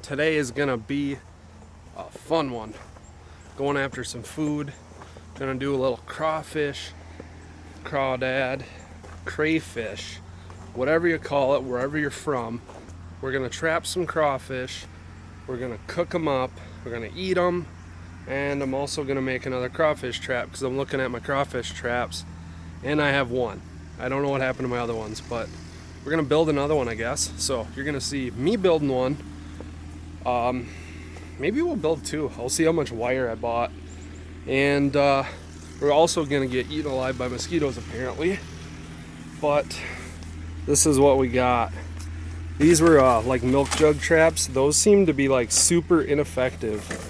today is gonna be a fun one. Going after some food. Gonna do a little crawfish, crawdad, crayfish, whatever you call it, wherever you're from. We're gonna trap some crawfish. We're gonna cook them up. We're gonna eat them. And I'm also gonna make another crawfish trap because I'm looking at my crawfish traps and I have one. I don't know what happened to my other ones, but we're gonna build another one, I guess. So you're gonna see me building one. Maybe we'll build two. I'll see how much wire I bought. And we're also gonna get eaten alive by mosquitoes apparently. But this is what we got. These were like milk jug traps. Those seem to be like super ineffective.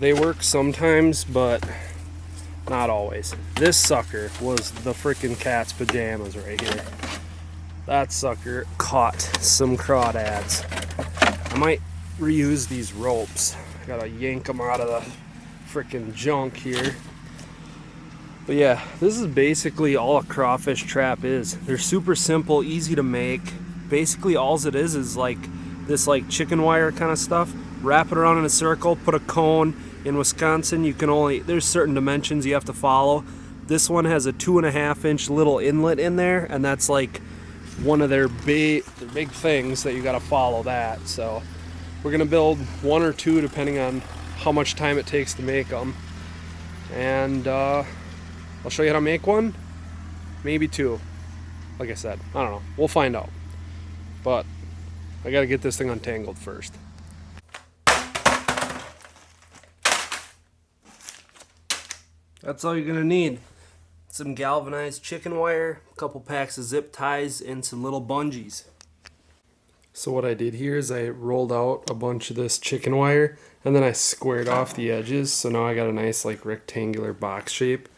They work sometimes, but not always. This sucker was the freaking cat's pajamas right here. That sucker caught some crawdads. I might reuse these ropes. I gotta yank them out of the freaking junk here. But yeah, this is basically all a crawfish trap is. They're super simple, easy to make. Basically all it is like this like chicken wire kind of stuff. Wrap it around in a circle, put a cone. In Wisconsin, you can only, there's certain dimensions you have to follow. This one has a 2.5-inch little inlet in there, and that's like one of their big things that you got to follow that. So we're gonna build one or two depending on how much time it takes to make them. And I'll show you how to make one, maybe two. Like I said, I don't know. We'll find out. But I got to get this thing untangled first. That's all you're gonna need. Some galvanized chicken wire, a couple packs of zip ties, and some little bungees. So what I did here is I rolled out a bunch of this chicken wire and then I squared off the edges, so now I got a nice like rectangular box shape.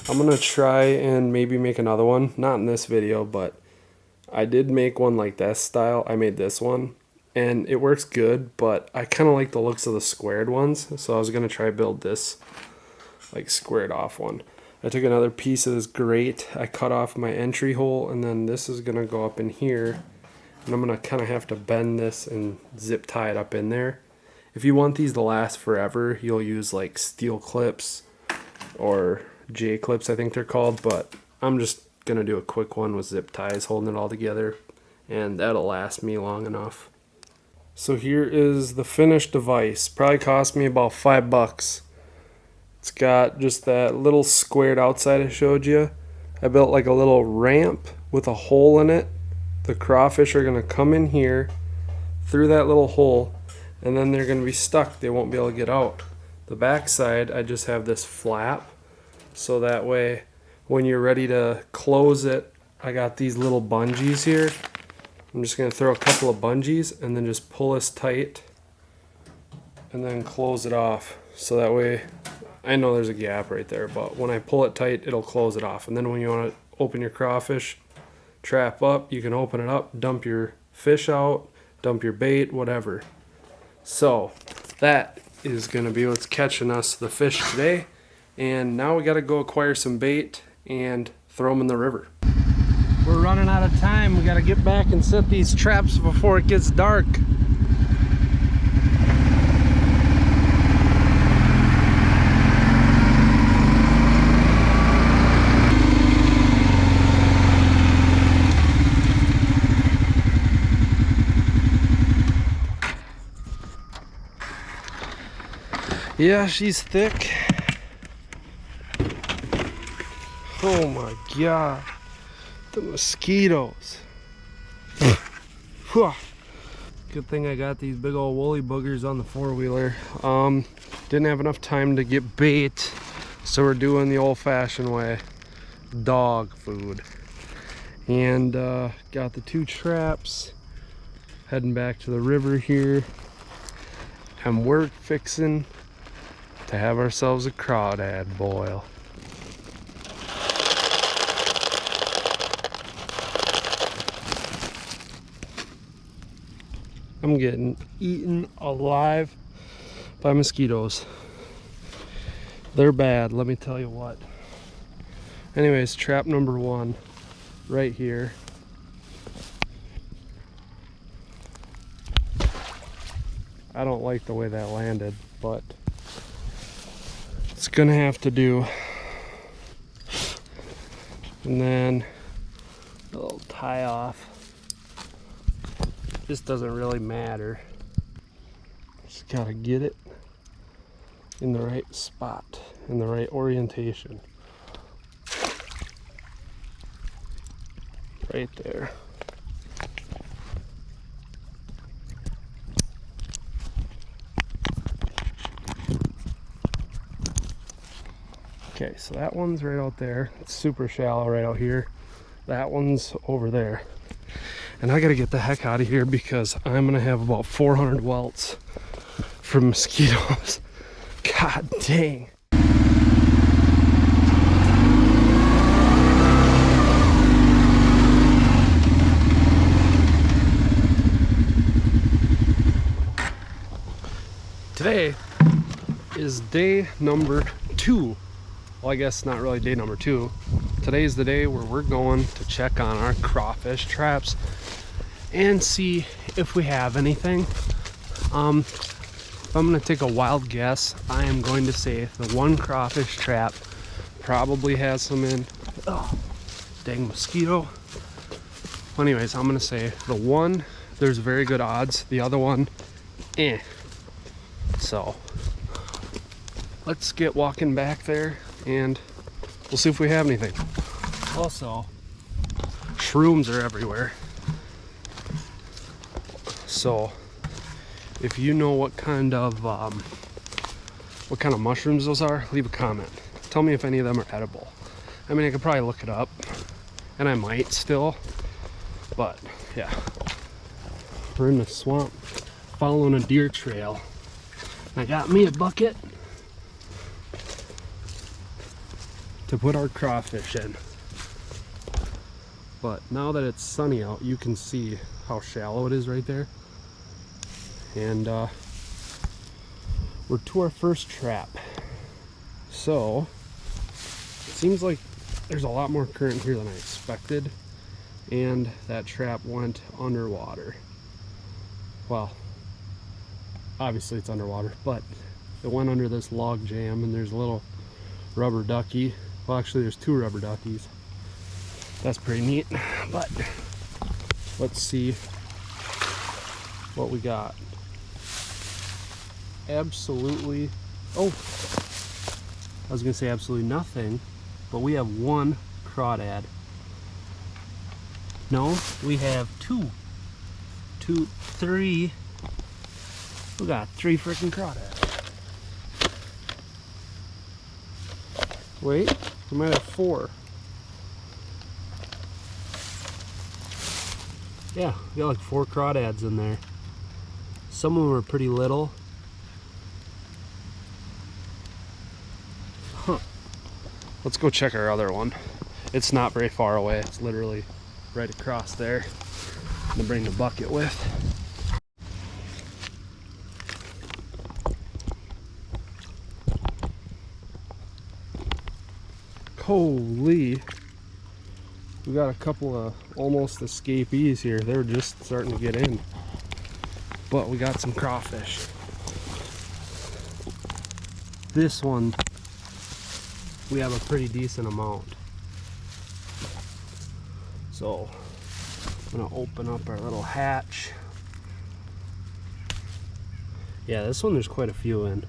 I'm gonna try and maybe make another one, not in this video, but I did make one like this style. I made this one and it works good, but I kind of like the looks of the squared ones, so I was gonna try build this like squared off one. I took another piece of this grate, I cut off my entry hole, and then this is gonna go up in here, and I'm gonna kind of have to bend this and zip tie it up in there. If you want these to last forever, you'll use like steel clips or J clips, I think they're called, but I'm just gonna do a quick one with zip ties holding it all together, and that'll last me long enough. So here is the finished device. Probably cost me about $5. It's got just that little squared outside I showed you. I built like a little ramp with a hole in it. The crawfish are going to come in here through that little hole, and then they're going to be stuck. They won't be able to get out. The back side, I just have this flap, so that way when you're ready to close it, I got these little bungees here. I'm just going to throw a couple of bungees and then just pull this tight and then close it off, so that way, I know there's a gap right there, but when I pull it tight, it'll close it off. And then when you want to open your crawfish trap up, you can open it up, dump your fish out, dump your bait, whatever. So that is going to be what's catching us the fish today. And now we got to go acquire some bait and throw them in the river. We're running out of time. We got to get back and set these traps before it gets dark. Yeah, she's thick. Oh my god. The mosquitoes. Good thing I got these big old woolly boogers on the four-wheeler. Didn't have enough time to get bait, so we're doing the old-fashioned way. Dog food. And got the two traps. Heading back to the river here. And we're fixing to have ourselves a crawdad boil. I'm getting eaten alive by mosquitoes. They're bad, let me tell you what. Anyways, trap number one right here. I don't like the way that landed, but it's gonna have to do. And then a little tie off. This doesn't really matter. Just gotta get it in the right spot, in the right orientation. Right there. Okay, so that one's right out there. It's super shallow right out here. That one's over there. And I gotta get the heck out of here because I'm gonna have about 400 welts from mosquitoes. God dang. Today is day number 2. Well, I guess not really day number 2. Today's the day where we're going to check on our crawfish traps and see if we have anything. If I'm gonna take a wild guess, I am going to say the one crawfish trap probably has some in. Oh, dang mosquito. Well, anyways, I'm gonna say the one, there's very good odds. The other one, eh. So let's get walking back there and we'll see if we have anything. Also, shrooms are everywhere. So if you know what kind of mushrooms those are, leave a comment. Tell me if any of them are edible. I mean, I could probably look it up, and I might still, but yeah. We're in the swamp following a deer trail. I got me a bucket to put our crawfish in. But now that it's sunny out, you can see how shallow it is right there. And we're to our first trap. So it seems like there's a lot more current here than I expected, and that trap went underwater. Well, obviously it's underwater, but it went under this log jam, and there's a little rubber ducky. Well, actually there's 2 rubber duckies. That's pretty neat. But let's see what we got. Absolutely, oh, I was gonna say absolutely nothing, but we have 1 crawdad. No, we have 2, 3. We got 3 freaking crawdads. Wait, we might have 4. Yeah, we got like 4 crawdads in there. Some of them are pretty little. Huh. Let's go check our other one. It's not very far away. It's literally right across there. I'm gonna bring the bucket with. Holy, we got a couple of almost escapees here. They're just starting to get in, but we got some crawfish. This one we have a pretty decent amount, so I'm gonna open up our little hatch. Yeah, this one there's quite a few in.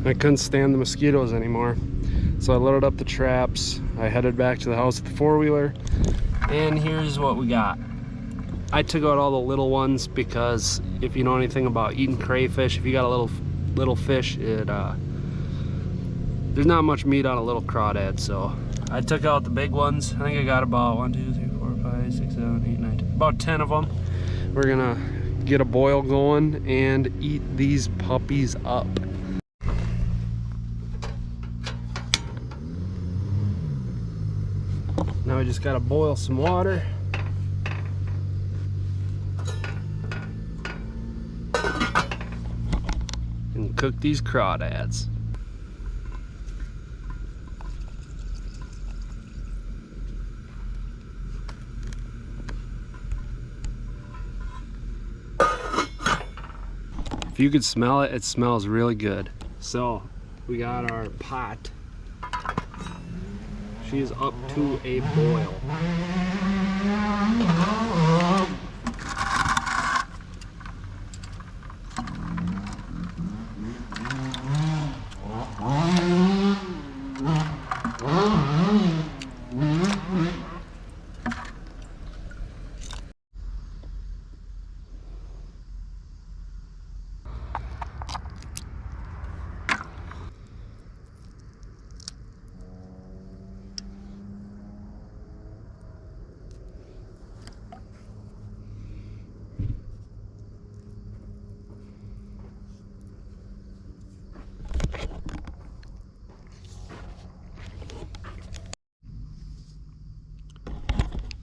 I couldn't stand the mosquitoes anymore, so I loaded up the traps. I headed back to the house with the 4-wheeler, and here's what we got. I took out all the little ones because if you know anything about eating crayfish, if you got a little fish, there's not much meat on a little crawdad. So I took out the big ones. I think I got about 1, 2, 3, 4, 5, 6, 7, 8, 9, 10, about 10 of them. We're gonna get a boil going and eat these puppies up. Now we just gotta boil some water. And cook these crawdads. If you could smell it, it smells really good. So we got our pot. She is up to a boil.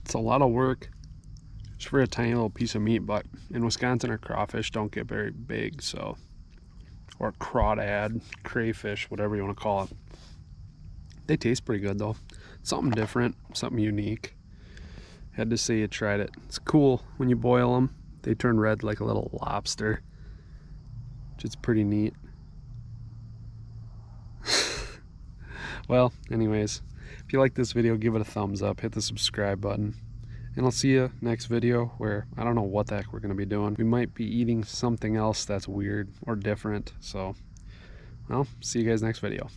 It's a lot of work just for a tiny little piece of meat, but in Wisconsin our crawfish don't get very big, so, or crawdad, crayfish, whatever you want to call it. They taste pretty good though. Something different, something unique. Had to say you tried it. It's cool when you boil them. They turn red like a little lobster, which is pretty neat. Well, anyways, if you like this video, give it a thumbs up, hit the subscribe button, and I'll see you next video where I don't know what the heck we're going to be doing. We might be eating something else that's weird or different, so, well, see you guys next video.